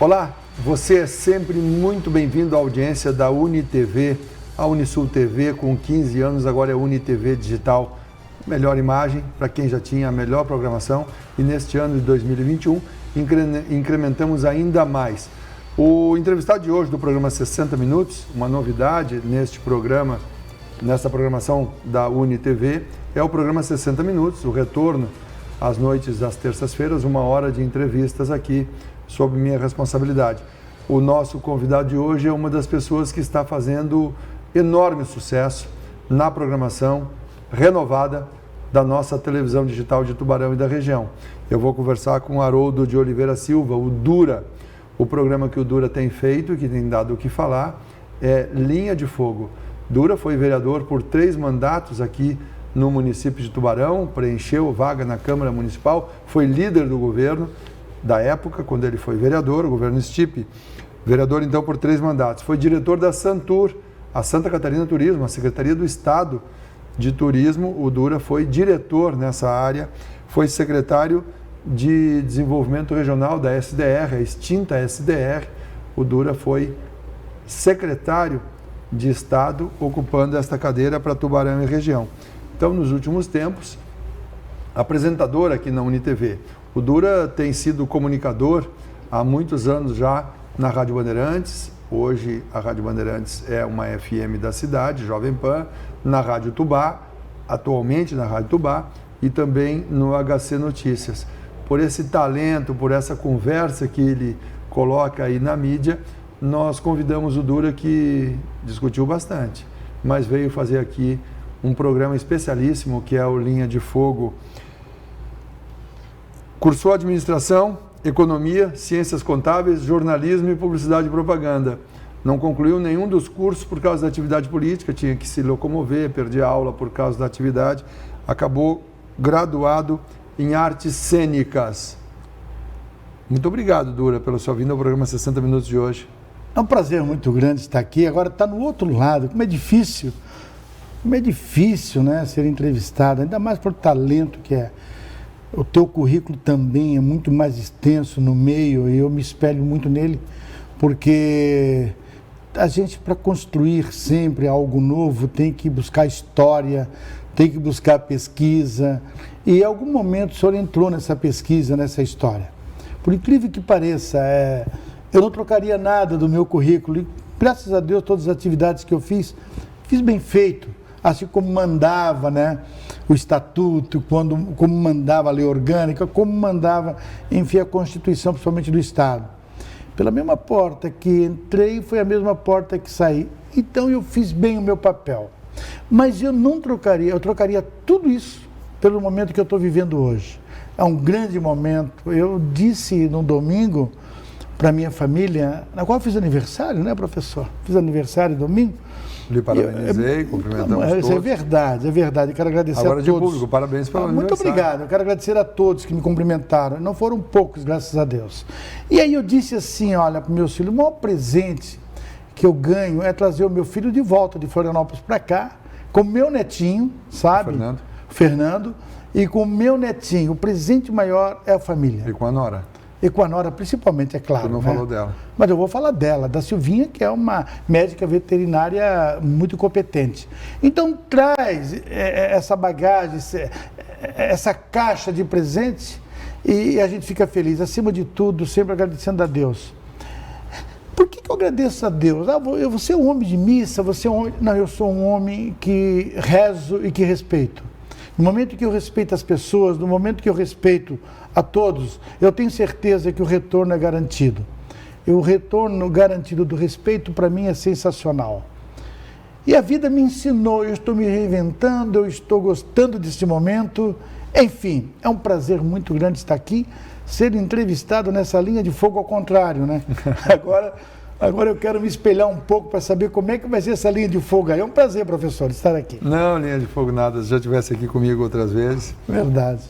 Olá, você é sempre muito bem-vindo à audiência da UniTV, a Unisul TV com 15 anos, agora é UniTV Digital. Melhor imagem para quem já tinha a melhor programação e neste ano de 2021 incrementamos ainda mais. O entrevistado de hoje do programa 60 Minutos, uma novidade neste programa, nesta programação da UniTV, é o programa 60 Minutos, o retorno às noites das terças-feiras, 1 hora de entrevistas aqui sob minha responsabilidade. O nosso convidado de hoje é uma das pessoas que está fazendo enorme sucesso na programação renovada da nossa televisão digital de Tubarão e da região. Eu vou conversar com o Haroldo de Oliveira Silva, o Dura. O programa que o Dura tem feito e que tem dado o que falar é Linha de Fogo. Dura foi vereador por 3 mandatos aqui no município de Tubarão, preencheu vaga na Câmara Municipal, foi líder do governo da época, quando ele foi vereador, o governo Stipe, vereador então por 3 mandatos. Foi diretor da Santur, a Santa Catarina Turismo, a Secretaria do Estado de Turismo. O Dura foi diretor nessa área, foi secretário de Desenvolvimento Regional da SDR, a extinta SDR. O Dura foi secretário de Estado, ocupando esta cadeira para Tubarão e região. Então, nos últimos tempos, apresentador aqui na UniTV. O Dura tem sido comunicador há muitos anos já na Rádio Bandeirantes. Hoje a Rádio Bandeirantes é uma FM da cidade, Jovem Pan, na Rádio Tubá, atualmente na Rádio Tubá e também no HC Notícias. Por esse talento, por essa conversa que ele coloca aí na mídia, nós convidamos o Dura, que discutiu bastante, mas veio fazer aqui um programa especialíssimo que é o Linha de Fogo. Cursou administração, economia, ciências contábeis, jornalismo e publicidade e propaganda. Não concluiu nenhum dos cursos por causa da atividade política, tinha que se locomover, perdia aula por causa da atividade. Acabou graduado em artes cênicas. Muito obrigado, Dura, pela sua vinda ao programa 60 Minutos de hoje. É um prazer muito grande estar aqui. Agora está no outro lado. Como é difícil, né, ser entrevistado, ainda mais por talento que é. O teu currículo também é muito mais extenso no meio e eu me espelho muito nele, porque a gente, para construir sempre algo novo, tem que buscar história, tem que buscar pesquisa, e em algum momento o senhor entrou nessa pesquisa, nessa história. Por incrível que pareça, eu não trocaria nada do meu currículo, e graças a Deus todas as atividades que eu fiz bem feito, assim como mandava, né, o estatuto, como mandava a lei orgânica, como mandava, enfim, a Constituição, principalmente do Estado. Pela mesma porta que entrei, foi a mesma porta que saí. Então eu fiz bem o meu papel. Mas eu não trocaria, eu trocaria tudo isso pelo momento que eu estou vivendo hoje. É um grande momento. Eu disse no domingo para minha família, na qual eu fiz aniversário, né, professor? Fiz aniversário domingo. Lhe parabenizei, cumprimentamos todos. Isso é verdade. Quero agradecer agora a todos. Agora de público, parabéns pelo aniversário. Muito obrigado. Eu quero agradecer a todos que me cumprimentaram. Não foram poucos, graças a Deus. E aí eu disse assim, olha, para meus filhos, o maior presente que eu ganho é trazer o meu filho de volta de Florianópolis para cá, com o meu netinho, sabe? Fernando. E com o meu netinho. O presente maior é a família. E com a Nora? E com a Nora, principalmente, é claro. Você não falou dela. Mas eu vou falar dela, da Silvinha, que é uma médica veterinária muito competente. Então, traz essa bagagem, essa caixa de presentes e a gente fica feliz. Acima de tudo, sempre agradecendo a Deus. Por que eu agradeço a Deus? Você é um homem de missa, você é um homem... Não, eu sou um homem que rezo e que respeito. No momento que eu respeito as pessoas, no momento que eu respeito a todos, eu tenho certeza que o retorno é garantido. E o retorno garantido do respeito, para mim, é sensacional. E a vida me ensinou, eu estou me reinventando, eu estou gostando desse momento. Enfim, é um prazer muito grande estar aqui, ser entrevistado nessa linha de fogo ao contrário, né? Agora eu quero me espelhar um pouco para saber como é que vai ser essa linha de fogo aí. É um prazer, professor, estar aqui. Não, linha de fogo nada, se já estivesse aqui comigo outras vezes. Verdade.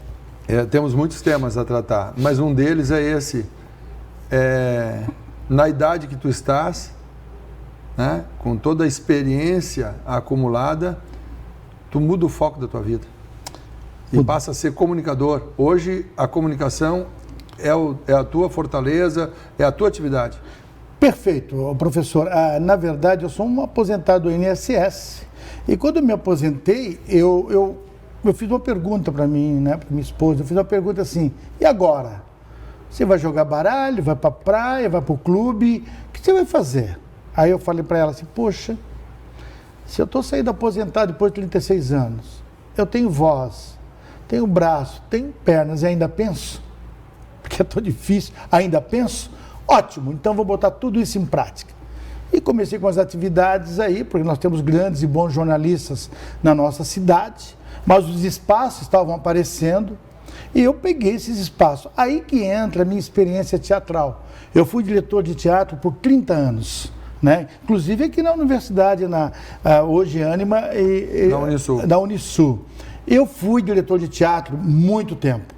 Temos muitos temas a tratar, mas um deles é esse. Na idade que tu estás, né, com toda a experiência acumulada, tu muda o foco da tua vida. E passa a ser comunicador. Hoje, a comunicação é a tua fortaleza, é a tua atividade? Perfeito, professor. Na verdade, eu sou um aposentado do INSS. E quando eu me aposentei, eu fiz uma pergunta para mim, né, para minha esposa. Eu fiz uma pergunta assim: e agora? Você vai jogar baralho, vai para a praia, vai para o clube? O que você vai fazer? Aí eu falei para ela assim: poxa, se eu estou saindo aposentado depois de 36 anos, eu tenho voz, tenho braço, tenho pernas e ainda penso, porque é tão difícil, ainda penso, ótimo, então vou botar tudo isso em prática. E comecei com as atividades aí, porque nós temos grandes e bons jornalistas na nossa cidade, mas os espaços estavam aparecendo e eu peguei esses espaços. Aí que entra a minha experiência teatral. Eu fui diretor de teatro por 30 anos. Né? Inclusive aqui na universidade, hoje Ânima da Unisul. Eu fui diretor de teatro muito tempo.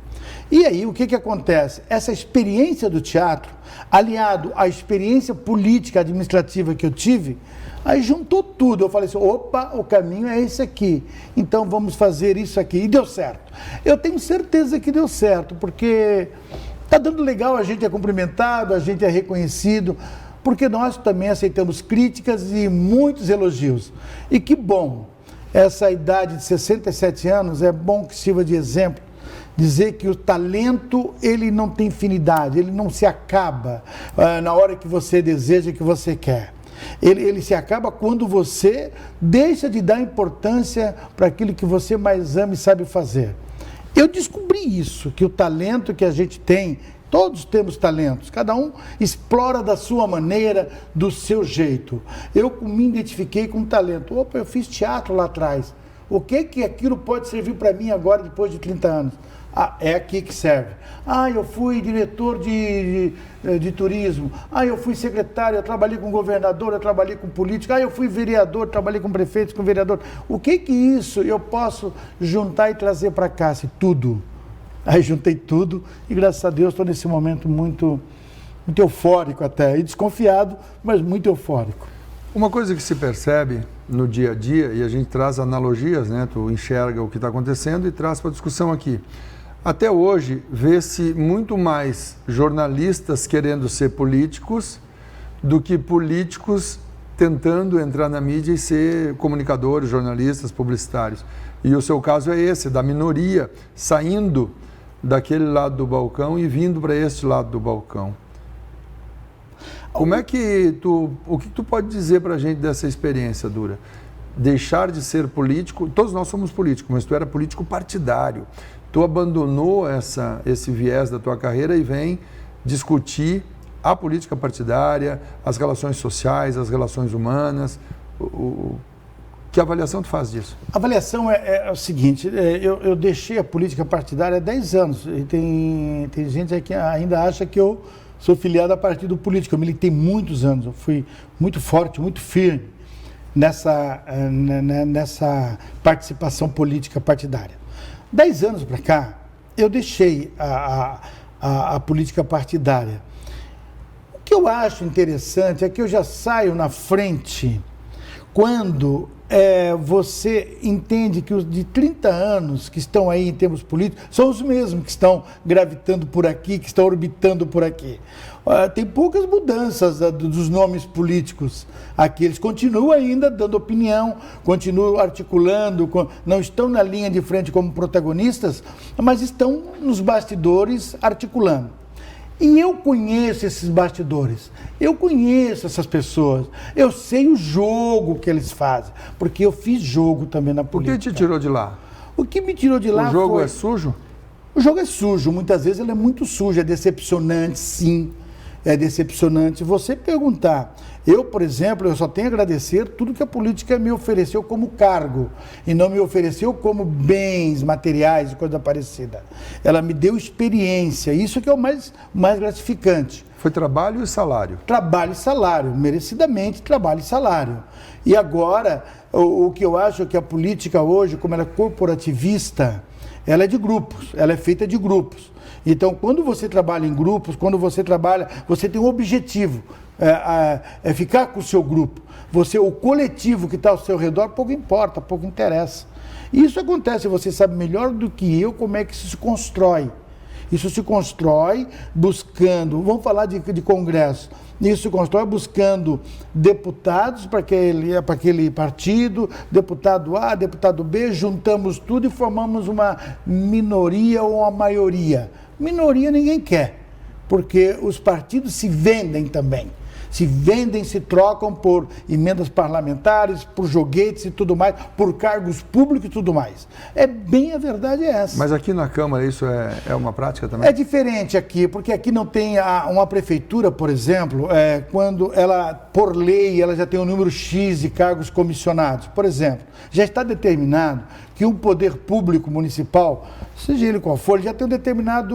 E aí o que acontece? Essa experiência do teatro, aliado à experiência política administrativa que eu tive, aí juntou tudo. Eu falei assim: opa, o caminho é esse aqui, então vamos fazer isso aqui. E deu certo. Eu tenho certeza que deu certo, porque está dando legal, a gente é cumprimentado, a gente é reconhecido, porque nós também aceitamos críticas e muitos elogios. E que bom, essa idade de 67 anos, é bom que sirva de exemplo, dizer que o talento, ele não tem finidade, ele não se acaba na hora que você deseja, que você quer. Ele se acaba quando você deixa de dar importância para aquilo que você mais ama e sabe fazer. Eu descobri isso, que o talento que a gente tem, todos temos talentos, cada um explora da sua maneira, do seu jeito. Eu me identifiquei com talento. Opa, eu fiz teatro lá atrás. O que aquilo pode servir para mim agora, depois de 30 anos? É aqui que serve. Eu fui diretor de turismo. Eu fui secretário, eu trabalhei com governador, eu trabalhei com político. Eu fui vereador, trabalhei com prefeitos, com vereador. O que isso eu posso juntar e trazer para cá? Tudo. Aí juntei tudo e, graças a Deus, estou nesse momento muito eufórico até, e desconfiado, mas muito eufórico. Uma coisa que se percebe no dia a dia, e a gente traz analogias, né? Tu enxerga o que está acontecendo e traz para a discussão aqui. Até hoje, vê-se muito mais jornalistas querendo ser políticos do que políticos tentando entrar na mídia e ser comunicadores, jornalistas, publicitários. E o seu caso é esse, da minoria saindo daquele lado do balcão e vindo para este lado do balcão. Como é que o que tu pode dizer para a gente dessa experiência, Dura? Deixar de ser político, todos nós somos políticos, mas tu era político partidário. Tu abandonou esse viés da tua carreira e vem discutir a política partidária, as relações sociais, as relações humanas. Que avaliação tu faz disso? A avaliação é o seguinte: eu deixei a política partidária há 10 anos. E tem gente que ainda acha que eu sou filiado a partido político. Eu militei muitos anos, eu fui muito forte, muito firme nessa participação política partidária. 10 anos para cá, eu deixei a política partidária. O que eu acho interessante é que eu já saio na frente quando você entende que os de 30 anos que estão aí em termos políticos são os mesmos que estão gravitando por aqui, que estão orbitando por aqui. Tem poucas mudanças dos nomes políticos aqui. Eles continuam ainda dando opinião, continuam articulando, não estão na linha de frente como protagonistas, mas estão nos bastidores articulando. E eu conheço esses bastidores, eu conheço essas pessoas, eu sei o jogo que eles fazem, porque eu fiz jogo também na política. O que te tirou de lá? O que me tirou de lá foi... O jogo é sujo? O jogo é sujo, muitas vezes ele é muito sujo, é decepcionante, sim, é decepcionante. Você perguntar, eu, por exemplo, eu só tenho a agradecer tudo que a política me ofereceu como cargo e não me ofereceu como bens materiais e coisa parecida. Ela me deu experiência, isso que é o mais gratificante. Foi trabalho e salário? Trabalho e salário, merecidamente trabalho e salário. E agora, o que eu acho é que a política hoje, como ela é corporativista, ela é de grupos, ela é feita de grupos. Então, quando você trabalha em grupos, você tem um objetivo, é ficar com o seu grupo. O coletivo que está ao seu redor, pouco importa, pouco interessa. E isso acontece, você sabe melhor do que eu como é que isso se constrói. Isso se constrói buscando, vamos falar de Congresso, isso se constrói buscando deputados para aquele partido, deputado A, deputado B, juntamos tudo e formamos uma minoria ou uma maioria. Minoria ninguém quer, porque os partidos se vendem também. Se vendem, se trocam por emendas parlamentares, por joguetes e tudo mais, por cargos públicos e tudo mais. A verdade é essa. Mas aqui na Câmara isso é uma prática também? É diferente aqui, porque aqui não tem uma prefeitura, por exemplo, quando ela, por lei, ela já tem um número X de cargos comissionados. Por exemplo, já está determinado que um poder público municipal, seja ele qual for, já tem um determinado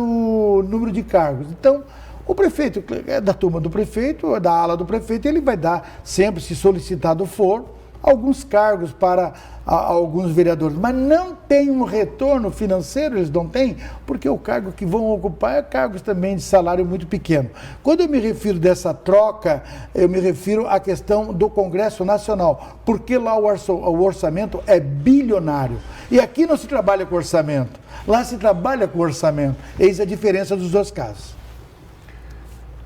número de cargos. Então, o prefeito, é da turma do prefeito, é da ala do prefeito, ele vai dar, sempre, se solicitado for, alguns cargos para alguns vereadores, mas não tem um retorno financeiro, eles não têm, porque o cargo que vão ocupar é cargos também de salário muito pequeno. Quando eu me refiro dessa troca, eu me refiro à questão do Congresso Nacional, porque lá o orçamento é bilionário. E aqui não se trabalha com orçamento, lá se trabalha com orçamento. Eis a diferença dos dois casos.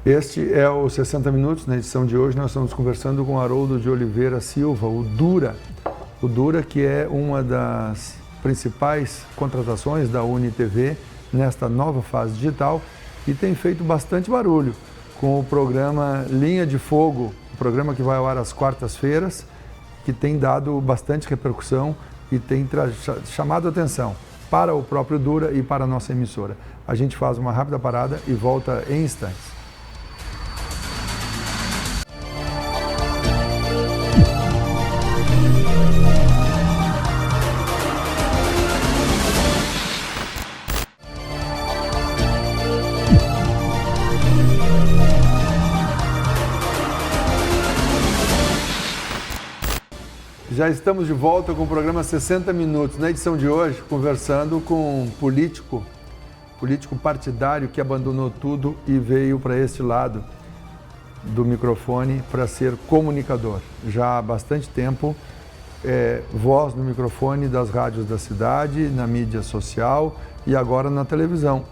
Este é o 60 Minutos. Na edição de hoje nós estamos conversando com Haroldo de Oliveira Silva, o Dura. O Dura, que é uma das principais contratações da UniTV nesta nova fase digital e tem feito bastante barulho com o programa Linha de Fogo, o programa que vai ao ar às quartas-feiras, que tem dado bastante repercussão e tem chamado a atenção para o próprio Dura e para a nossa emissora. A gente faz uma rápida parada e volta em instantes. Já estamos de volta com o programa 60 Minutos. Na edição de hoje, conversando com um político partidário que abandonou tudo e veio para este lado do microfone para ser comunicador. Já há bastante tempo, voz no microfone das rádios da cidade, na mídia social e agora na televisão.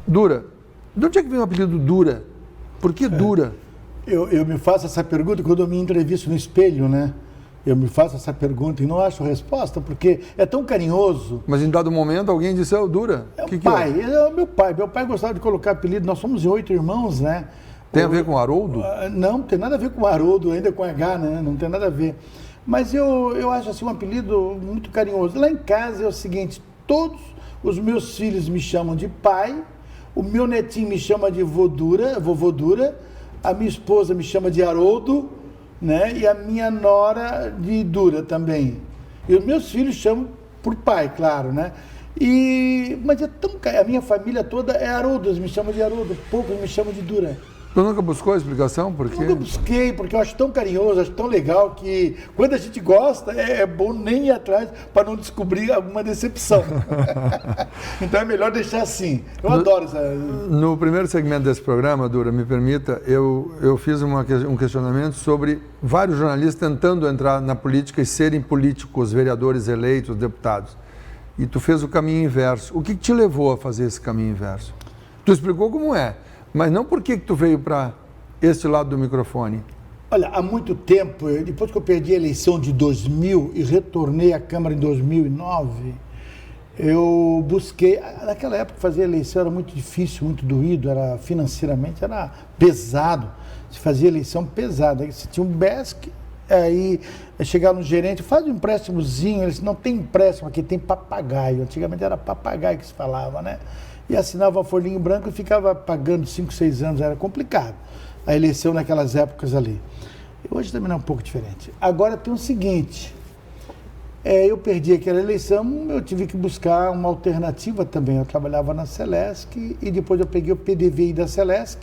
Dura, de onde é que vem o apelido Dura? Por que Dura? Eu me faço essa pergunta quando eu me entrevisto no espelho, né? Eu me faço essa pergunta e não acho resposta, porque é tão carinhoso. Mas em dado momento alguém disse, Dura. Meu pai gostava de colocar apelido, nós somos 8 irmãos, né? Tem a ver com Haroldo? Não, não tem nada a ver com Haroldo, ainda com H, né? Não tem nada a ver. Mas eu acho assim um apelido muito carinhoso. Lá em casa é o seguinte, todos os meus filhos me chamam de pai, o meu netinho me chama de vovô Dura, a minha esposa me chama de Haroldo, né? E a minha nora de Dura também. E os meus filhos chamam por pai, claro, né? Mas a minha família toda é Haroldo, eles me chamam de Haroldo, poucos me chamam de Dura. Tu nunca buscou a explicação? Por quê? Nunca busquei, porque eu acho tão carinhoso, acho tão legal que quando a gente gosta, é bom nem ir atrás para não descobrir alguma decepção. Então é melhor deixar assim. Eu adoro essa... No primeiro segmento desse programa, Dura, me permita, eu fiz um questionamento sobre vários jornalistas tentando entrar na política e serem políticos, vereadores eleitos, deputados. E tu fez o caminho inverso. O que te levou a fazer esse caminho inverso? Tu explicou como é. Mas não por que tu veio para este lado do microfone? Olha, há muito tempo, depois que eu perdi a eleição de 2000 e retornei à Câmara em 2009, eu busquei... Naquela época fazer eleição era muito difícil, muito doído, financeiramente era pesado, se fazia eleição pesada. Você tinha um BESC, aí chegar no gerente, faz um empréstimozinho, eles não tem empréstimo aqui, tem papagaio. Antigamente era papagaio que se falava, né? E assinava uma folhinha em branco e ficava pagando 5, 6 anos, era complicado a eleição naquelas épocas ali. E hoje também é um pouco diferente. Agora tem o seguinte, eu perdi aquela eleição, eu tive que buscar uma alternativa também. Eu trabalhava na Celesc e depois eu peguei o PDVI da Celesc,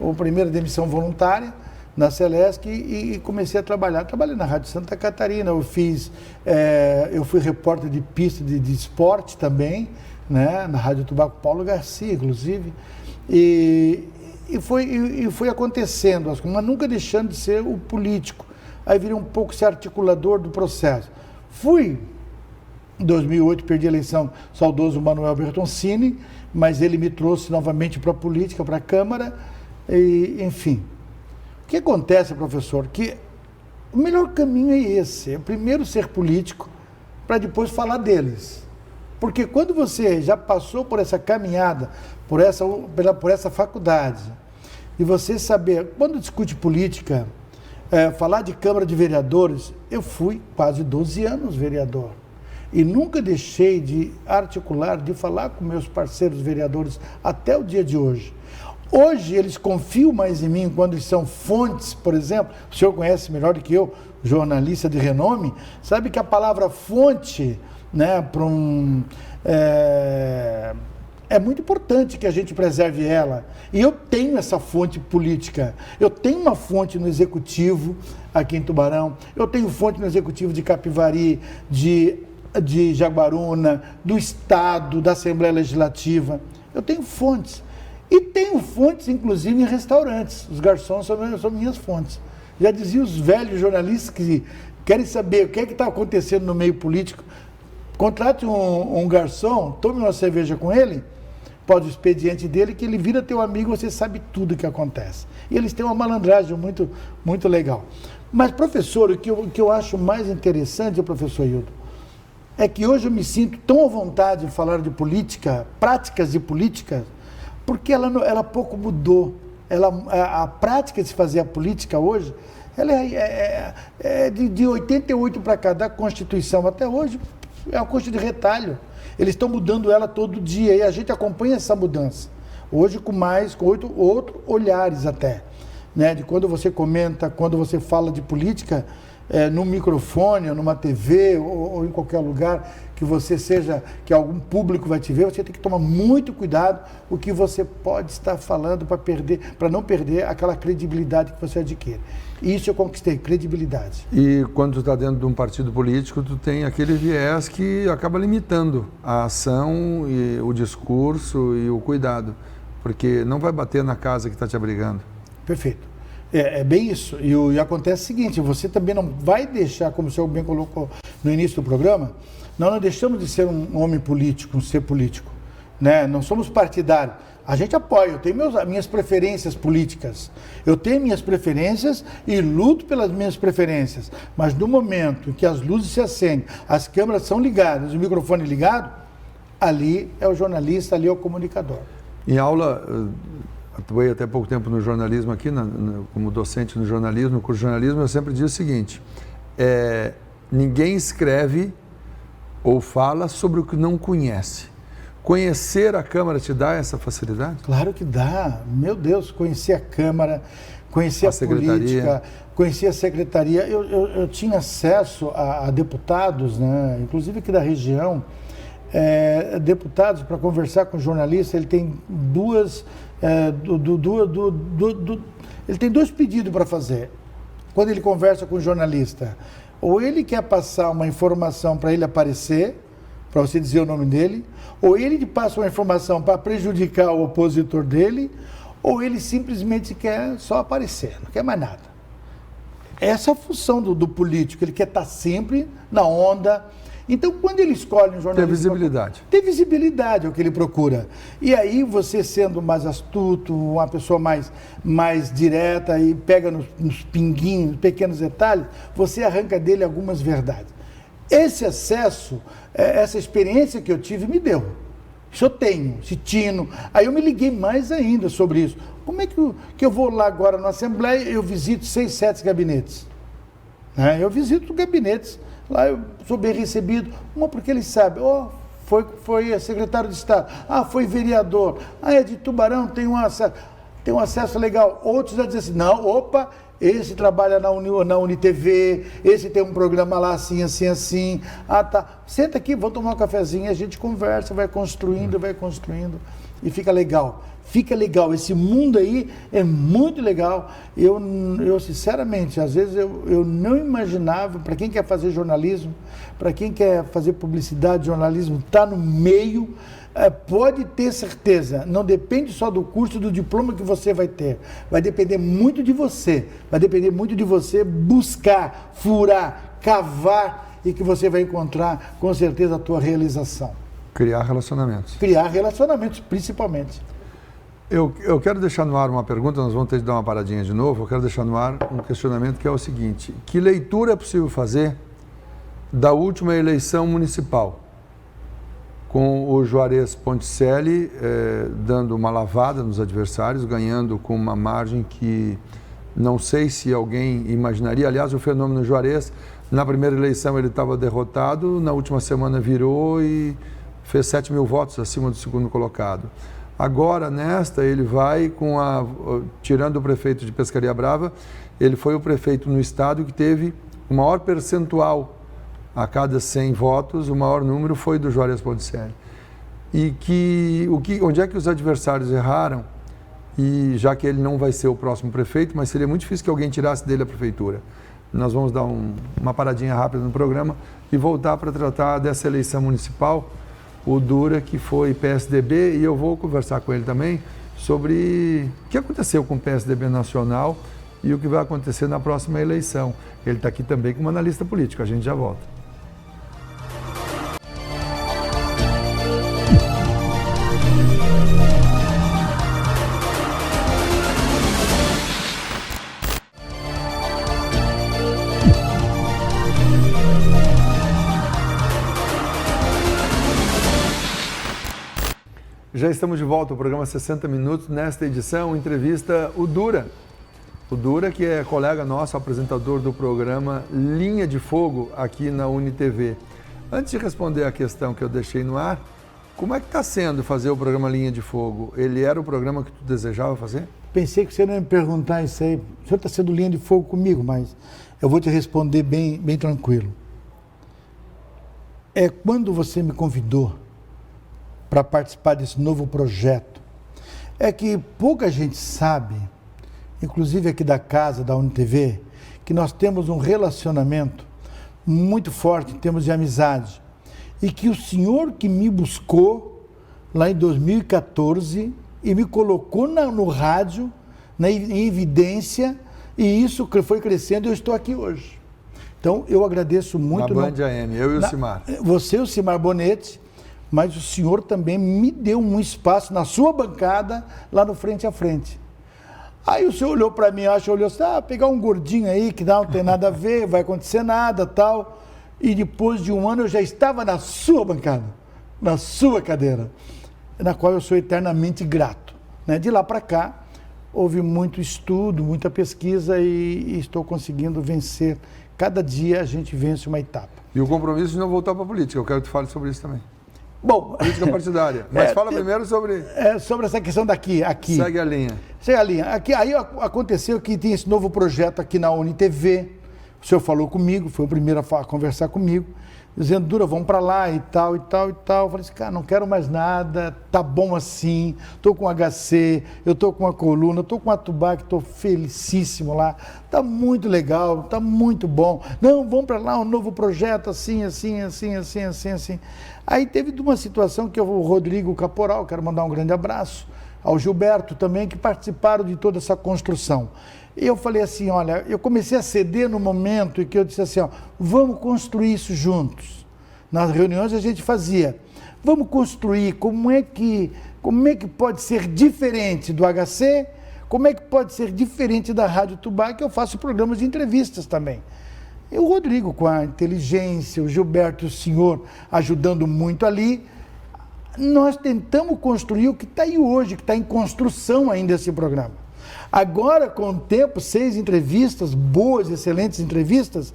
a primeira demissão voluntária na Celesc e comecei a trabalhar. Trabalhei na Rádio Santa Catarina, eu fui repórter de pista de esporte também, né, na Rádio Tubaco Paulo Garcia, inclusive, e foi acontecendo, mas nunca deixando de ser o político. Aí virei um pouco esse articulador do processo. Fui Em 2008 perdi a eleição, saudoso Manuel Bertoncini, mas ele me trouxe novamente para a política, para a Câmara, e, enfim. O que acontece, professor, que o melhor caminho é esse, é primeiro ser político, para depois falar deles. Porque quando você já passou por essa caminhada, por essa faculdade, e você saber, quando discute política, falar de Câmara de Vereadores, eu fui quase 12 anos vereador. E nunca deixei de articular, de falar com meus parceiros vereadores até o dia de hoje. Hoje eles confiam mais em mim quando eles são fontes, por exemplo, o senhor conhece melhor do que eu, jornalista de renome, sabe que a palavra fonte, né, é muito importante que a gente preserve ela. E eu tenho essa fonte política. Eu tenho uma fonte no Executivo aqui em Tubarão, eu tenho fonte no Executivo de Capivari, de Jaguaruna, do Estado, da Assembleia Legislativa. Eu tenho fontes. E tenho fontes, inclusive, em restaurantes. Os garçons são minhas fontes. Já dizia os velhos jornalistas que querem saber o que é que está acontecendo no meio político. Contrate um garçom, tome uma cerveja com ele, pode o expediente dele, que ele vira teu amigo, você sabe tudo o que acontece. E eles têm uma malandragem muito, muito legal. Mas, professor, o que eu acho mais interessante, professor Hildo, é que hoje eu me sinto tão à vontade de falar de política, práticas de política, porque ela pouco mudou. A prática de se fazer a política hoje, ela de 88 para cá, da Constituição até hoje, é uma coisa de retalho. Eles estão mudando ela todo dia e a gente acompanha essa mudança. Hoje com outros olhares até. Né? De quando você comenta, quando você fala de política, num microfone, ou numa TV, ou em qualquer lugar que você seja, que algum público vai te ver, você tem que tomar muito cuidado o que você pode estar falando para não perder aquela credibilidade que você adquire. Isso eu conquistei, credibilidade. E quando tu está dentro de um partido político, tu tem aquele viés que acaba limitando a ação, e o discurso e o cuidado, porque não vai bater na casa que está te abrigando. Perfeito. É bem isso. E acontece o seguinte, você também não vai deixar, como o senhor bem colocou no início do programa, nós não deixamos de ser um homem político, um ser político. Né? Não somos partidários. A gente apoia, eu tenho minhas preferências políticas. Eu tenho minhas preferências e luto pelas minhas preferências. Mas no momento em que as luzes se acendem, as câmeras são ligadas, o microfone ligado, ali é o jornalista, ali é o comunicador. Em aula, atuei até pouco tempo no jornalismo aqui, como docente no jornalismo, no curso de jornalismo, eu sempre digo o seguinte, ninguém escreve ou fala sobre o que não conhece. Conhecer a Câmara te dá essa facilidade? Claro que dá. Meu Deus, conhecer a Câmara, conhecer a política, conhecer a secretaria. Eu tinha acesso a deputados, né, inclusive aqui da região, deputados para conversar com jornalistas. Ele tem ele tem dois pedidos para fazer quando ele conversa com o jornalista. Ou ele quer passar uma informação para ele aparecer, para você dizer o nome dele, ou ele te passa uma informação para prejudicar o opositor dele, ou ele simplesmente quer só aparecer, não quer mais nada. Essa é a função do político, ele quer estar sempre na onda. Então, quando ele escolhe um jornalista... Tem visibilidade. Tem visibilidade, é o que ele procura. E aí, você sendo mais astuto, uma pessoa mais direta e pega nos pinguinhos, pequenos detalhes, você arranca dele algumas verdades. Esse acesso, essa experiência que eu tive me deu. Isso eu tenho, esse tino. Aí eu me liguei mais ainda sobre isso. Como é que eu vou lá agora na Assembleia e eu visito 6, 7 gabinetes? Eu visito gabinetes, lá eu sou bem recebido. Uma porque eles sabem, foi secretário de Estado, foi vereador, é de Tubarão, tem um acesso legal. Outros já dizem assim, não, opa, esse trabalha na UniTV, esse tem um programa lá assim, assim, assim. Tá. Senta aqui, vamos tomar um cafezinho, a gente conversa, vai construindo e fica legal. Fica legal. Esse mundo aí é muito legal. Eu sinceramente, às vezes eu não imaginava, para quem quer fazer jornalismo, para quem quer fazer publicidade, jornalismo, tá no meio, pode ter certeza, não depende só do curso, do diploma que você vai ter, vai depender muito de você buscar, furar, cavar e que você vai encontrar, com certeza, a tua realização. Criar relacionamentos. Criar relacionamentos, principalmente. Eu quero deixar no ar uma pergunta, nós vamos ter que dar uma paradinha de novo. Eu quero deixar no ar um questionamento que é o seguinte: que leitura é possível fazer da última eleição municipal? Com o Juarez Ponticelli dando uma lavada nos adversários, ganhando com uma margem que não sei se alguém imaginaria. Aliás, o fenômeno Juarez, na primeira eleição ele estava derrotado, na última semana virou e fez 7 mil votos acima do segundo colocado. Agora, nesta, ele vai tirando o prefeito de Pescaria Brava, ele foi o prefeito no estado que teve o maior percentual. A cada 100 votos, o maior número foi do Juarez Ponticelli. E onde é que os adversários erraram? E já que ele não vai ser o próximo prefeito, mas seria muito difícil que alguém tirasse dele a prefeitura. Nós vamos dar uma paradinha rápida no programa e voltar para tratar dessa eleição municipal. O Dura, que foi PSDB, e eu vou conversar com ele também sobre o que aconteceu com o PSDB nacional e o que vai acontecer na próxima eleição. Ele está aqui também como analista político, a gente já volta. Já estamos de volta ao programa 60 Minutos. Nesta edição, entrevista o Dura. O Dura, que é colega nosso, apresentador do programa Linha de Fogo, aqui na UniTV. Antes de responder a questão que eu deixei no ar, como é que está sendo fazer o programa Linha de Fogo? Ele era o programa que tu desejava fazer? Pensei que você não ia me perguntar isso aí. O senhor está sendo Linha de Fogo comigo, mas eu vou te responder bem tranquilo. Quando você me convidou para participar desse novo projeto, é que pouca gente sabe, inclusive aqui da casa, da UniTV, que nós temos um relacionamento muito forte em termos de amizade. E que o senhor que me buscou lá em 2014 e me colocou no rádio, em evidência, e isso foi crescendo e eu estou aqui hoje. Então, eu agradeço muito. Na Band AM, eu e o Cimar. Você e o Cimar Bonetti, mas o senhor também me deu um espaço na sua bancada, lá no Frente a Frente. Aí o senhor olhou para mim, olhou assim, pegar um gordinho aí que não tem nada a ver, vai acontecer nada, tal. E depois de um ano eu já estava na sua bancada, na sua cadeira, na qual eu sou eternamente grato. De lá para cá, houve muito estudo, muita pesquisa e estou conseguindo vencer. Cada dia a gente vence uma etapa. E o compromisso de não voltar para a política, eu quero que tu fale sobre isso também. Bom, política partidária. Mas fala primeiro sobre... sobre essa questão daqui. Segue a linha. Segue a linha. Aí aconteceu que tem esse novo projeto aqui na UniTV. O senhor falou comigo, foi o primeiro a conversar comigo, dizendo, Dura, vamos para lá e tal, e tal, e tal. Eu falei assim, cara, não quero mais nada, tá bom assim, estou com HC, eu estou com a coluna, estou com a Tubac, estou felicíssimo lá, tá muito legal, tá muito bom. Não, vamos para lá, um novo projeto, assim. Aí teve uma situação que o Rodrigo Caporal, quero mandar um grande abraço, ao Gilberto também, que participaram de toda essa construção. E eu falei assim, olha, eu comecei a ceder no momento em que eu disse assim, vamos construir isso juntos. Nas reuniões a gente fazia, vamos construir, como é que pode ser diferente do HC, como é que pode ser diferente da Rádio Tubá, que eu faço programas de entrevistas também. E o Rodrigo com a inteligência, o Gilberto e o senhor ajudando muito ali, nós tentamos construir o que está aí hoje, que está em construção ainda esse programa. Agora, com o tempo, 6 entrevistas, boas, excelentes entrevistas,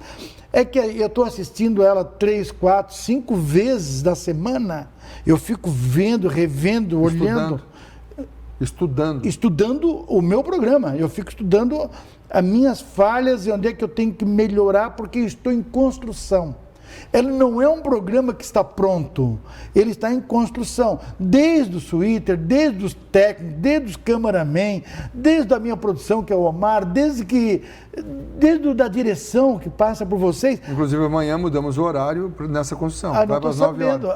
é que eu estou assistindo ela 3, 4, 5 vezes na semana. Eu fico vendo, revendo, olhando. Estudando o meu programa. Eu fico estudando as minhas falhas e onde é que eu tenho que melhorar, porque eu estou em construção. Ele não é um programa que está pronto, ele está em construção, desde o Twitter, desde os técnicos, desde os cameramen, desde a minha produção, que é o Omar, desde da direção que passa por vocês. Inclusive amanhã mudamos o horário nessa construção, vai para as 9 horas.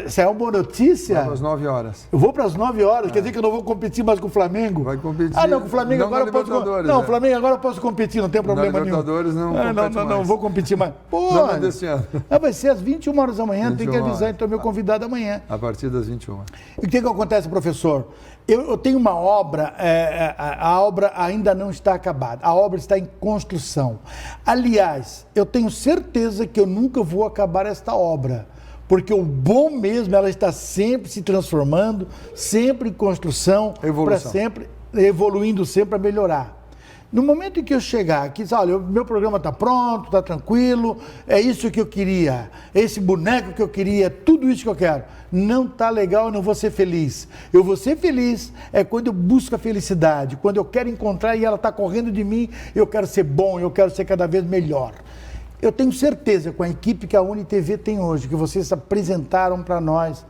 Isso é uma boa notícia? Vai para as 9 horas. Eu vou para as 9 horas, quer dizer que eu não vou competir mais com o Flamengo? Vai competir. Não, com o Flamengo não agora eu posso. Não, o Flamengo agora eu posso competir, não tem problema nenhum. Não, não vou competir mais. Pô, não desse ano. Vai ser às 21 horas da manhã, tem que 21 avisar horas. então meu convidado amanhã. A partir das 21. E o que acontece, professor? Eu tenho uma obra, a obra ainda não está acabada, a obra está em construção. Aliás, eu tenho certeza que eu nunca vou acabar esta obra, porque o bom mesmo, ela está sempre se transformando, sempre em construção, para sempre evoluindo, sempre para melhorar. No momento em que eu chegar aqui, olha, o meu programa está pronto, está tranquilo, é isso que eu queria, esse boneco que eu queria, tudo isso que eu quero. Não está legal, eu não vou ser feliz. Eu vou ser feliz quando eu busco a felicidade, quando eu quero encontrar e ela está correndo de mim, eu quero ser bom, eu quero ser cada vez melhor. Eu tenho certeza com a equipe que a UniTV tem hoje, que vocês apresentaram para nós,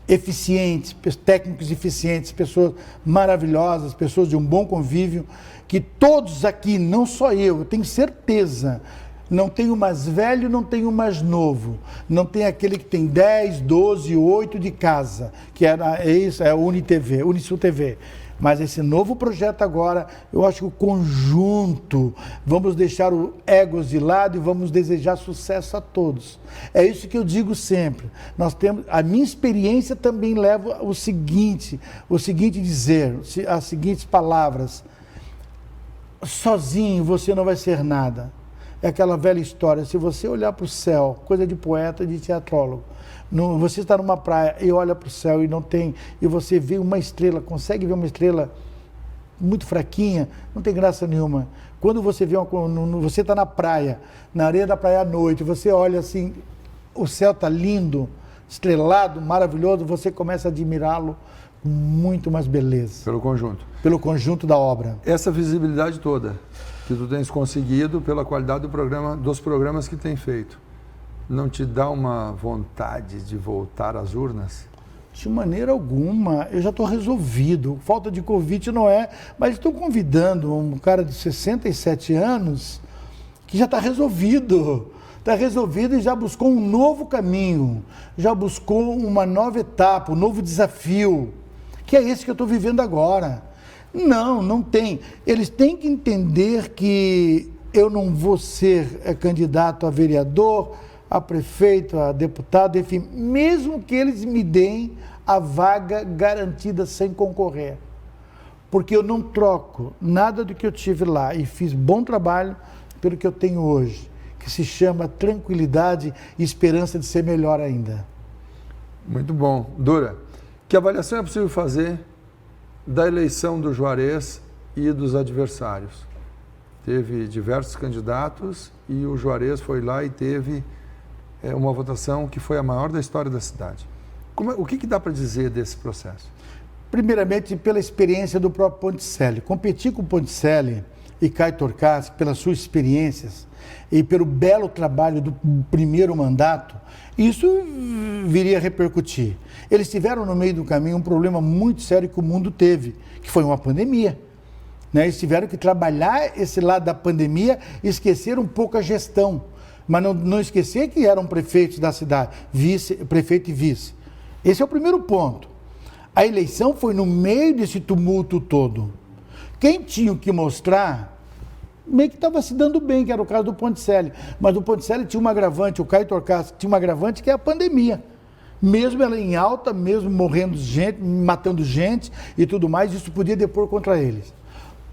eficientes, técnicos eficientes, pessoas maravilhosas, pessoas de um bom convívio, que todos aqui, não só eu tenho certeza, não tem o mais velho, não tem o mais novo, não tem aquele que tem 10, 12, 8 de casa, que é a UniTV, Unisul TV. Mas esse novo projeto agora, eu acho que o conjunto, vamos deixar o egos de lado e vamos desejar sucesso a todos. É isso que eu digo sempre. Nós temos, a minha experiência também leva o seguinte dizer, as seguintes palavras. Sozinho você não vai ser nada. É aquela velha história, se você olhar para o céu, coisa de poeta, de teatrólogo, você está numa praia e olha para o céu e não tem, e você vê uma estrela, consegue ver uma estrela muito fraquinha, não tem graça nenhuma. Quando você vê você está na praia, na areia da praia à noite, você olha assim, o céu está lindo, estrelado, maravilhoso, você começa a admirá-lo com muito mais beleza. Pelo conjunto. Pelo conjunto da obra. Essa visibilidade toda que tu tens conseguido pela qualidade dos programas que tem feito, não te dá uma vontade de voltar às urnas? De maneira alguma, eu já estou resolvido. Falta de convite não é, mas estou convidando um cara de 67 anos que já está resolvido. Está resolvido e já buscou um novo caminho, já buscou uma nova etapa, um novo desafio, que é esse que eu estou vivendo agora. Não tem. Eles têm que entender que eu não vou ser candidato a vereador, a prefeito, a deputado, enfim, mesmo que eles me deem a vaga garantida sem concorrer. Porque eu não troco nada do que eu tive lá e fiz bom trabalho pelo que eu tenho hoje, que se chama tranquilidade e esperança de ser melhor ainda. Muito bom. Dura, que avaliação é possível fazer da eleição do Juarez e dos adversários? Teve diversos candidatos e o Juarez foi lá e teve uma votação que foi a maior da história da cidade. O que dá para dizer desse processo? Primeiramente, pela experiência do próprio Ponticelli. Competir com o Ponticelli e Caio Torcassi, pelas suas experiências e pelo belo trabalho do primeiro mandato, isso viria a repercutir. Eles tiveram no meio do caminho um problema muito sério que o mundo teve, que foi uma pandemia. Eles tiveram que trabalhar esse lado da pandemia e esquecer um pouco a gestão. Mas não esquecer que eram prefeitos da cidade, prefeito e vice. Esse é o primeiro ponto. A eleição foi no meio desse tumulto todo. Quem tinha que mostrar, meio que estava se dando bem, que era o caso do Ponticelli. Mas o Ponticelli tinha um agravante, o Caio Torcassi tinha um agravante que é a pandemia. Mesmo ela em alta, mesmo morrendo gente, matando gente e tudo mais, isso podia depor contra eles.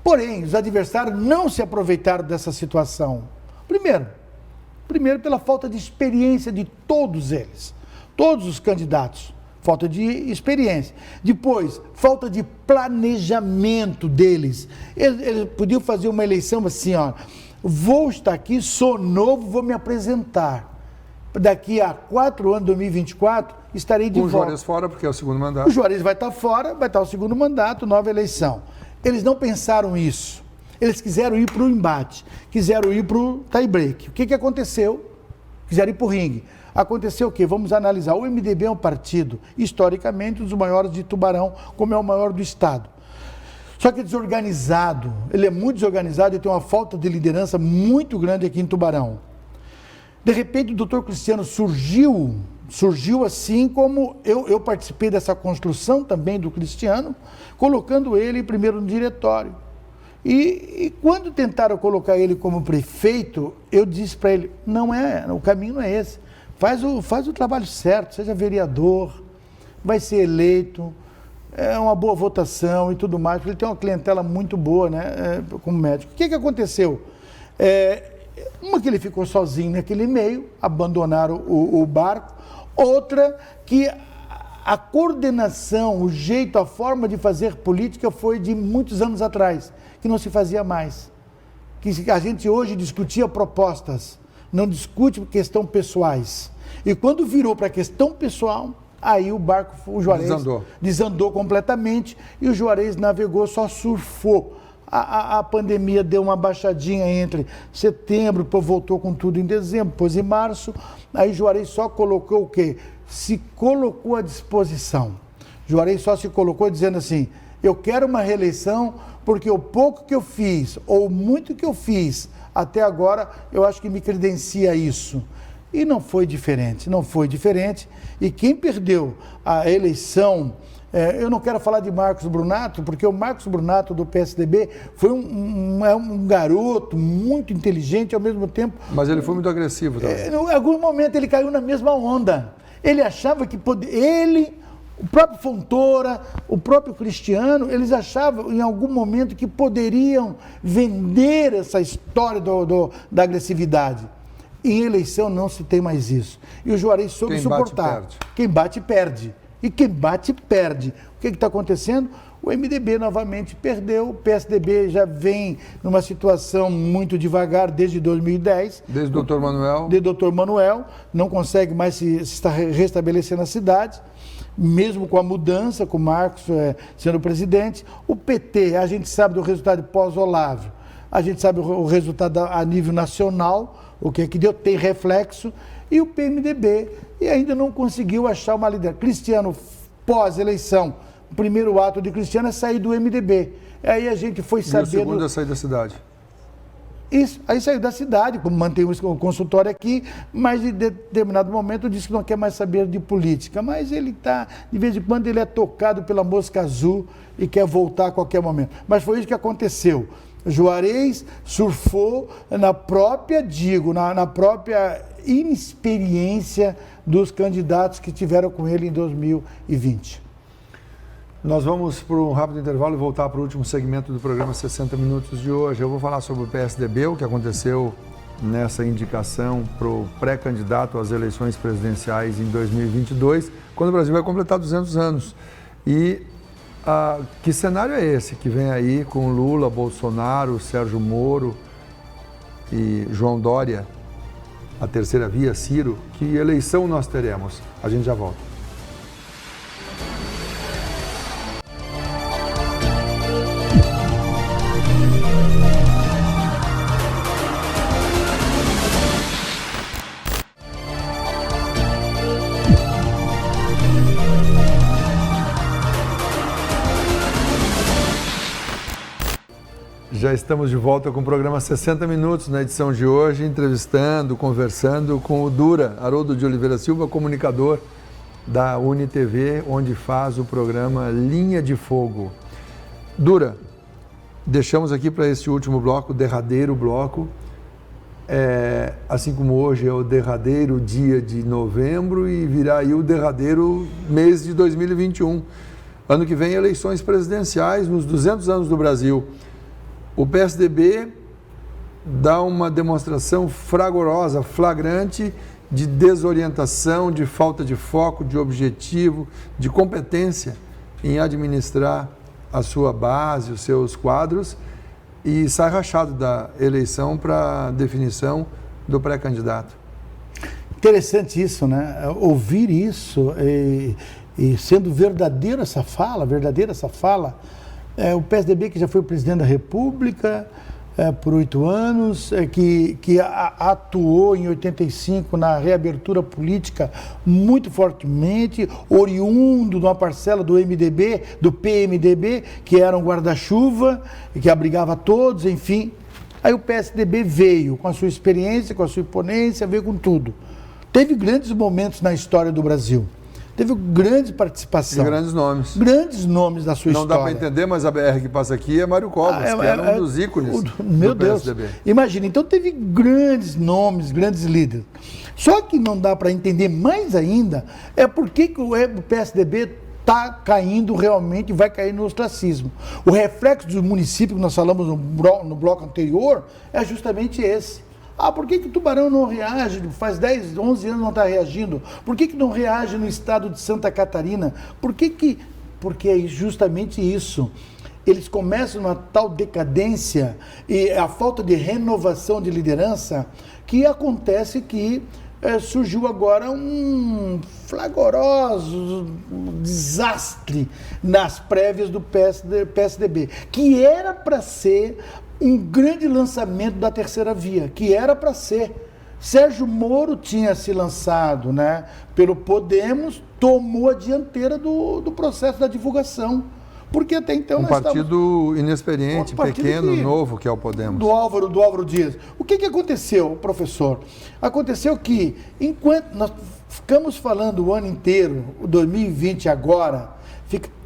Porém, os adversários não se aproveitaram dessa situação. Primeiro pela falta de experiência de todos eles, todos os candidatos, falta de experiência. Depois, falta de planejamento deles. Eles podiam fazer uma eleição assim, vou estar aqui, sou novo, vou me apresentar. Daqui a 4 anos, 2024, estarei de volta. O Juarez fora, porque é o segundo mandato. O Juarez vai estar fora, vai estar o segundo mandato, nova eleição. Eles não pensaram isso. Eles quiseram ir para o embate, quiseram ir para o tie-break. O que aconteceu? Quiseram ir para o ringue. Aconteceu o quê? Vamos analisar. O MDB é um partido, historicamente, um dos maiores de Tubarão, como é o maior do Estado. Só que é desorganizado. Ele é muito desorganizado e tem uma falta de liderança muito grande aqui em Tubarão. De repente, o doutor Cristiano surgiu assim como eu participei dessa construção também do Cristiano, colocando ele primeiro no diretório. E quando tentaram colocar ele como prefeito, eu disse para ele, o caminho não é esse. Faz o trabalho certo, seja vereador, vai ser eleito, é uma boa votação e tudo mais, porque ele tem uma clientela muito boa, né, como médico. O que aconteceu? Uma que ele ficou sozinho naquele meio, abandonaram o barco, outra que a coordenação, o jeito, a forma de fazer política foi de muitos anos atrás, que não se fazia mais. Que a gente hoje discutia propostas, não discute questão pessoais. E quando virou para a questão pessoal, aí o barco, o Juarez, desandou completamente e o Juarez navegou, só surfou. A pandemia deu uma baixadinha entre setembro, depois voltou com tudo em dezembro, depois em março, aí Juarez só colocou o quê? Se colocou à disposição. Juarez só se colocou dizendo assim, eu quero uma reeleição porque o pouco que eu fiz, ou muito que eu fiz até agora, eu acho que me credencia isso. E não foi diferente. E quem perdeu a eleição, eu não quero falar de Marcos Brunato, porque o Marcos Brunato do PSDB foi um garoto muito inteligente ao mesmo tempo. Mas ele foi muito agressivo também. Em algum momento ele caiu na mesma onda. Ele achava que o próprio Fontoura, o próprio Cristiano, eles achavam em algum momento que poderiam vender essa história da agressividade. Em eleição não se tem mais isso. E o Juarez soube suportar. Quem bate, perde. E quem bate, perde. O que está acontecendo? O MDB novamente perdeu, o PSDB já vem numa situação muito devagar desde 2010. Desde o doutor Manuel. Desde o doutor Manuel, não consegue mais se restabelecer na cidade, mesmo com a mudança, com o Marcos sendo presidente. O PT, a gente sabe do resultado pós-Olávio, a gente sabe o resultado a nível nacional, o que deu, tem reflexo, e o PMDB, e ainda não conseguiu achar uma liderança. Cristiano, pós-eleição, o primeiro ato de Cristiano é sair do MDB. Aí a gente foi saber... E o segundo é sair da cidade. Isso, aí saiu da cidade, como mantém o consultório aqui, mas em determinado momento disse que não quer mais saber de política. Mas ele está, de vez em quando, ele é tocado pela mosca azul e quer voltar a qualquer momento. Mas foi isso que aconteceu. Juarez surfou na própria inexperiência dos candidatos que tiveram com ele em 2020. Nós vamos para um rápido intervalo e voltar para o último segmento do programa 60 Minutos de hoje. Eu vou falar sobre o PSDB, o que aconteceu nessa indicação para o pré-candidato às eleições presidenciais em 2022, quando o Brasil vai completar 200 anos. E que cenário é esse que vem aí com Lula, Bolsonaro, Sérgio Moro e João Dória, a terceira via, Ciro? Que eleição nós teremos? A gente já volta. Já estamos de volta com o programa 60 Minutos, na edição de hoje, entrevistando, conversando com o Dura, Haroldo de Oliveira Silva, comunicador da UniTV, onde faz o programa Linha de Fogo. Dura, deixamos aqui para este último bloco, o derradeiro bloco, assim como hoje é o derradeiro dia de novembro e virá aí o derradeiro mês de 2021. Ano que vem, eleições presidenciais nos 200 anos do Brasil. O PSDB dá uma demonstração fragorosa, flagrante, de desorientação, de falta de foco, de objetivo, de competência em administrar a sua base, os seus quadros, e sai rachado da eleição para definição do pré-candidato. Interessante isso, né? Ouvir isso e sendo verdadeira essa fala, o PSDB, que já foi presidente da República por 8 anos, que atuou em 85 na reabertura política muito fortemente, oriundo de uma parcela do MDB, do PMDB, que era um guarda-chuva, que abrigava todos, enfim. Aí o PSDB veio com a sua experiência, com a sua imponência, veio com tudo. Teve grandes momentos na história do Brasil. teve grande participação. E grandes nomes. Grandes nomes da sua Não história. dá para entender, mas a BR que passa aqui é Mário Covas, que era um dos ícones meu do Deus. PSDB. Imagina, então teve grandes nomes, grandes líderes. Só que não dá para entender mais ainda é por que o PSDB está caindo realmente, vai cair no ostracismo. O reflexo do município que nós falamos no bloco anterior é justamente esse. Por que o Tubarão não reage? Faz 10, 11 anos não está reagindo. Por que não reage no estado de Santa Catarina? Porque é justamente isso. Eles começam uma tal decadência e a falta de renovação de liderança que acontece que surgiu agora um flagroso desastre nas prévias do PSDB, que era para ser um grande lançamento da terceira via, que era para ser. Sérgio Moro tinha se lançado, né, pelo Podemos, tomou a dianteira do processo da divulgação. Porque até então nós partido inexperiente, pequeno, novo, que é o Podemos. Do Álvaro Dias. O que aconteceu, professor? Aconteceu que, enquanto nós ficamos falando o ano inteiro, o 2020 agora,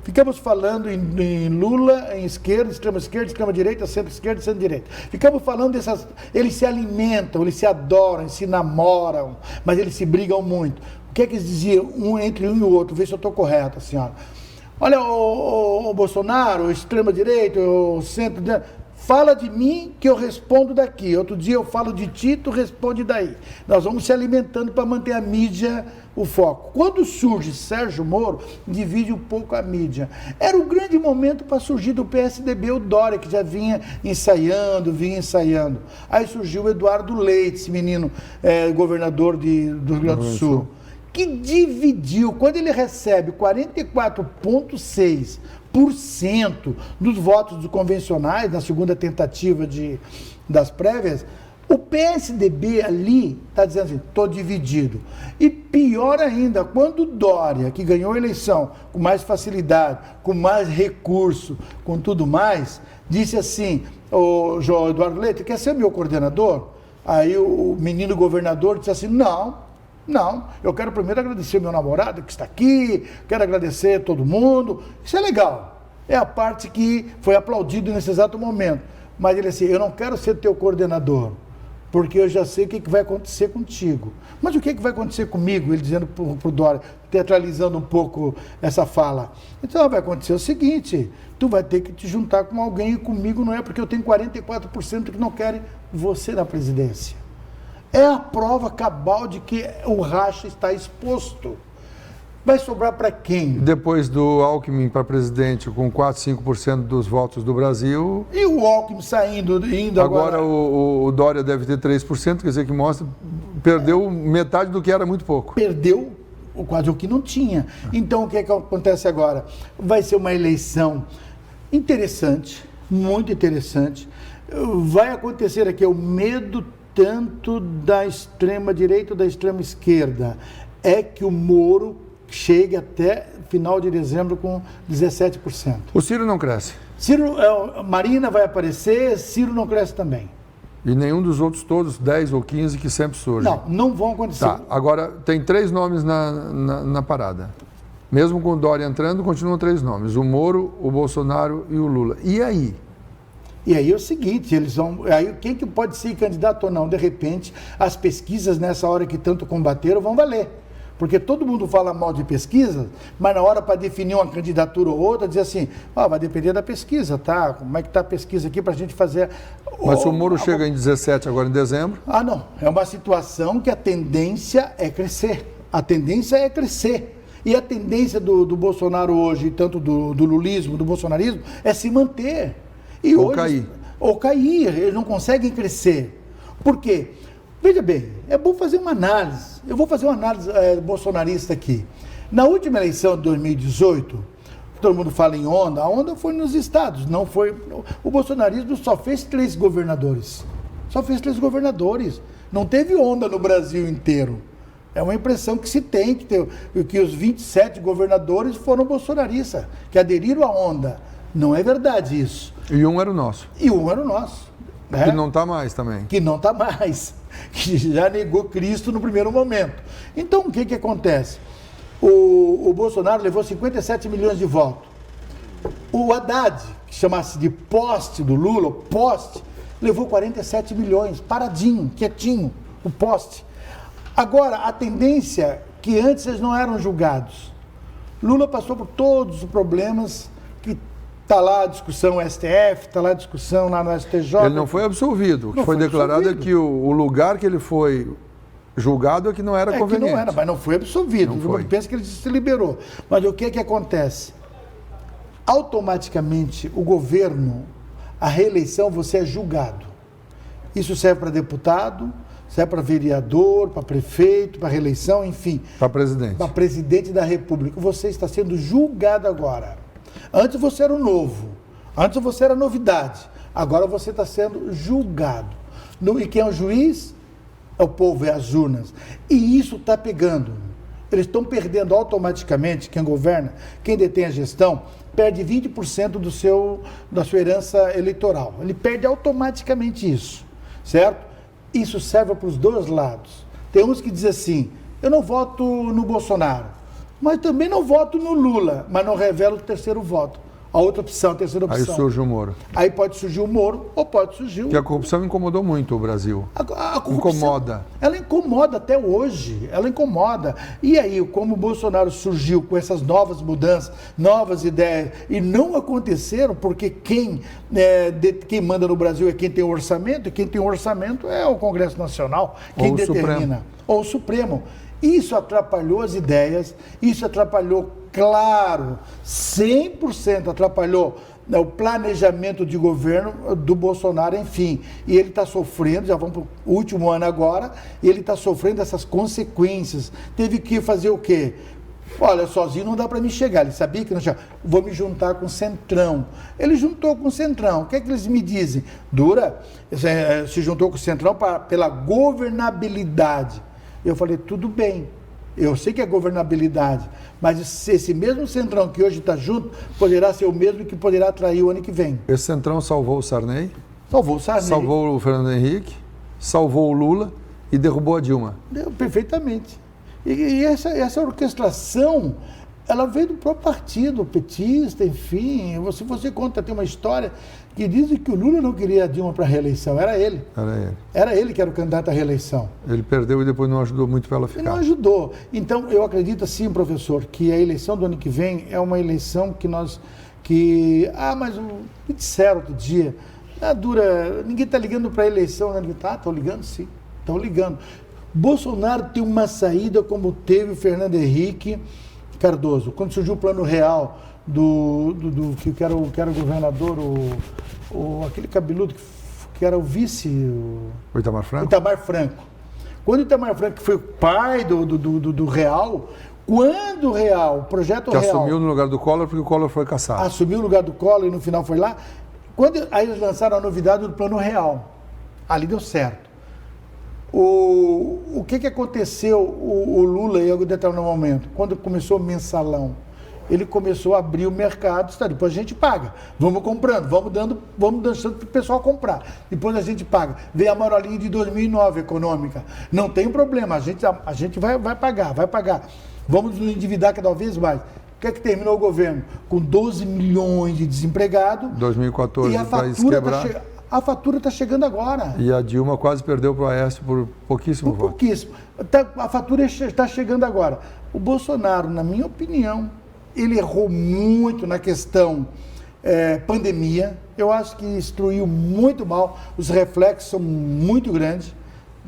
ficamos falando em Lula, em esquerda, extrema direita, centro-esquerda e centro-direita. Ficamos falando dessas... Eles se alimentam, eles se adoram, eles se namoram, mas eles se brigam muito. O que eles diziam entre um e o outro? Vê se eu estou correto, senhora. Olha, o Bolsonaro, o extrema-direita, o centro... Fala de mim que eu respondo daqui. Outro dia eu falo de ti, tu responde daí. Nós vamos se alimentando para manter a mídia o foco. Quando surge Sérgio Moro, divide um pouco a mídia. Era o grande momento para surgir do PSDB o Dória, que já vinha ensaiando. Aí surgiu o Eduardo Leite, esse menino governador do Rio Grande do Sul, que dividiu, quando ele recebe 44,6% dos votos dos convencionais, na segunda tentativa das prévias, o PSDB ali está dizendo assim, estou dividido. E pior ainda, quando o Dória, que ganhou a eleição com mais facilidade, com mais recurso, com tudo mais, disse assim, o João Eduardo Leite, quer ser meu coordenador? Aí o menino governador disse assim, não, eu quero primeiro agradecer meu namorado que está aqui, quero agradecer todo mundo, isso é legal, é a parte que foi aplaudido nesse exato momento, mas ele disse, eu não quero ser teu coordenador, porque eu já sei o que vai acontecer contigo, mas o que vai acontecer comigo, ele dizendo para o Dória, teatralizando um pouco essa fala, então vai acontecer o seguinte, tu vai ter que te juntar com alguém e comigo não é porque eu tenho 44% que não querem você na presidência. É a prova cabal de que o racha está exposto. Vai sobrar para quem? Depois do Alckmin para presidente com 4, 5% dos votos do Brasil... E o Alckmin indo agora... Agora o Dória deve ter 3%, quer dizer que mostra... Perdeu metade do que era muito pouco. Perdeu quase o que não tinha. Então o que acontece agora? Vai ser uma eleição interessante, muito interessante. Vai acontecer aqui o medo tanto da extrema-direita ou da extrema-esquerda, é que o Moro chegue até final de dezembro com 17%. O Ciro não cresce? Marina vai aparecer, Ciro não cresce também. E nenhum dos outros todos, 10 ou 15, que sempre surgem? Não vão acontecer. Tá, agora tem 3 nomes na parada. Mesmo com o Dória entrando, continuam 3 nomes. O Moro, o Bolsonaro e o Lula. E aí? E aí é o seguinte, aí quem que pode ser candidato ou não? De repente, as pesquisas nessa hora que tanto combateram vão valer. Porque todo mundo fala mal de pesquisa, mas na hora para definir uma candidatura ou outra, diz assim, vai depender da pesquisa, tá? Como é que está a pesquisa aqui para a gente fazer... Mas o Moro chega em 17 agora em dezembro? Não. É uma situação que a tendência é crescer. E a tendência do Bolsonaro hoje, tanto do lulismo, do bolsonarismo, é se manter. Ou cair, eles não conseguem crescer. Por quê? Veja bem, é bom fazer uma análise. Eu vou fazer uma análise bolsonarista aqui. Na última eleição de 2018, todo mundo fala em onda, a onda foi nos estados, não foi... O bolsonarismo só fez 3 governadores. Não teve onda no Brasil inteiro. É uma impressão que se tem, que os 27 governadores foram bolsonaristas, que aderiram à onda. Não é verdade isso. E um era o nosso. Né? Que não está mais também. Que já negou Cristo no primeiro momento. Então, o que acontece? O Bolsonaro levou 57 milhões de votos. O Haddad, que chamasse de poste do Lula, poste, levou 47 milhões, paradinho, quietinho, o poste. Agora, a tendência que antes eles não eram julgados. Lula passou por todos os problemas que está lá a discussão STF, está lá a discussão lá no STJ. Ele não foi absolvido. O que foi declarado é que o lugar que ele foi julgado é que não era conveniente. Que não era, mas não foi absolvido. Não pensa que ele se liberou. Mas o que acontece? Automaticamente, o governo, a reeleição, você é julgado. Isso serve para deputado, serve para vereador, para prefeito, para reeleição, enfim. Para presidente. Para presidente da República. Você está sendo julgado agora. Antes você era o novo, antes você era novidade. Agora você está sendo julgado. E quem é o juiz? É o povo, é as urnas. E isso está pegando. Eles estão perdendo automaticamente, quem governa, quem detém a gestão, perde 20% da sua herança eleitoral. Ele perde automaticamente isso, certo? Isso serve para os dois lados. Tem uns que dizem assim, eu não voto no Bolsonaro, mas também não voto no Lula, mas não revela o terceiro voto. A outra opção, a terceira opção. Aí surge o Moro. Aí pode surgir o Moro ou pode surgir o... Porque a corrupção incomodou muito o Brasil. A corrupção, incomoda. Ela incomoda até hoje, ela incomoda. E aí, como o Bolsonaro surgiu com essas novas mudanças, novas ideias, e não aconteceram, porque quem manda no Brasil é quem tem o orçamento, e quem tem o orçamento é o Congresso Nacional, quem determina. Ou o Supremo. Isso atrapalhou as ideias, isso atrapalhou, claro, 100% atrapalhou o planejamento de governo do Bolsonaro, enfim. E ele está sofrendo, já vamos para o último ano agora, e ele está sofrendo essas consequências. Teve que fazer o quê? Olha, sozinho não dá para me chegar. Ele sabia que não chegava. Vou me juntar com o Centrão. Ele juntou com o Centrão. O que é que eles me dizem? Dura se juntou com o Centrão pela governabilidade. Eu falei, tudo bem, eu sei que é governabilidade, mas esse mesmo Centrão que hoje está junto, poderá ser o mesmo que poderá atrair o ano que vem. Esse Centrão salvou o Sarney? Salvou o Sarney. Salvou o Fernando Henrique, salvou o Lula e derrubou a Dilma. Perfeitamente. E essa orquestração, ela veio do próprio partido, petista, enfim. Se você conta, tem uma história que dizem que o Lula não queria a Dilma para a reeleição, era ele. Era ele que era o candidato à reeleição. Ele perdeu e depois não ajudou muito para ela ficar. Ele não ajudou. Então, eu acredito assim, professor, que a eleição do ano que vem é uma eleição mas me disseram outro dia, ninguém está ligando para a eleição, né? Estão ligando sim, estão ligando. Bolsonaro tem uma saída como teve o Fernando Henrique Cardoso, quando surgiu o Plano Real que era o governador, aquele cabeludo que era o vice... O Itamar Franco? Itamar Franco. Quando o Itamar Franco foi o pai do Real, quando o Real, o projeto Real... Que assumiu no lugar do Collor, porque o Collor foi caçado. Assumiu no lugar do Collor e no final foi lá. Aí eles lançaram a novidade do Plano Real. Ali deu certo. O que aconteceu o Lula em algum determinado momento? Quando começou o mensalão, ele começou a abrir o mercado, depois a gente paga, vamos comprando, vamos deixando para o pessoal comprar, depois a gente paga. Veio a marolinha de 2009 econômica, não tem problema, a gente vai pagar, vamos nos endividar cada vez mais. O que é que terminou o governo? Com 12 milhões de desempregados. 2014, o país quebrar. A fatura está chegando agora. E a Dilma quase perdeu para o Aécio por pouquíssimo voto. Pouquíssimo. A fatura está chegando agora. O Bolsonaro, na minha opinião, ele errou muito na questão pandemia. Eu acho que instruiu muito mal. Os reflexos são muito grandes.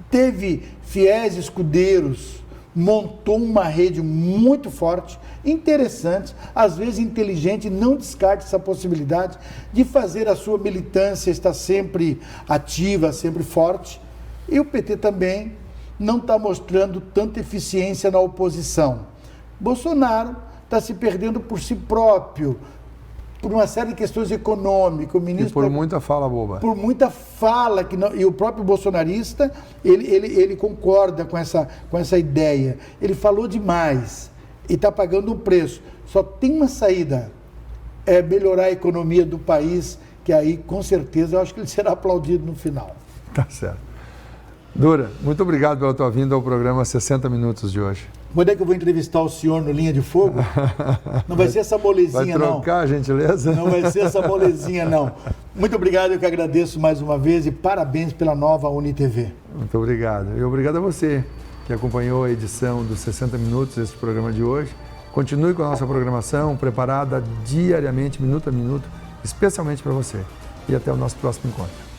Teve fiéis escudeiros, montou uma rede muito forte, interessante, às vezes inteligente, não descarte essa possibilidade de fazer a sua militância estar sempre ativa, sempre forte. E o PT também não está mostrando tanta eficiência na oposição. Bolsonaro está se perdendo por si próprio, por uma série de questões econômicas. O ministro, e por muita fala boba. Por muita fala, e o próprio bolsonarista, ele concorda com essa ideia. Ele falou demais e está pagando um preço. Só tem uma saída, é melhorar a economia do país, que aí, com certeza, eu acho que ele será aplaudido no final. Tá certo. Dura, muito obrigado pela tua vinda ao programa 60 Minutos de hoje. Quando é que eu vou entrevistar o senhor no Linha de Fogo? Não vai ser essa molezinha, não. Vai trocar, gentileza? Não vai ser essa molezinha, não. Muito obrigado, eu que agradeço mais uma vez e parabéns pela nova UniTV. Muito obrigado. E obrigado a você que acompanhou a edição dos 60 Minutos desse programa de hoje. Continue com a nossa programação preparada diariamente, minuto a minuto, especialmente para você. E até o nosso próximo encontro.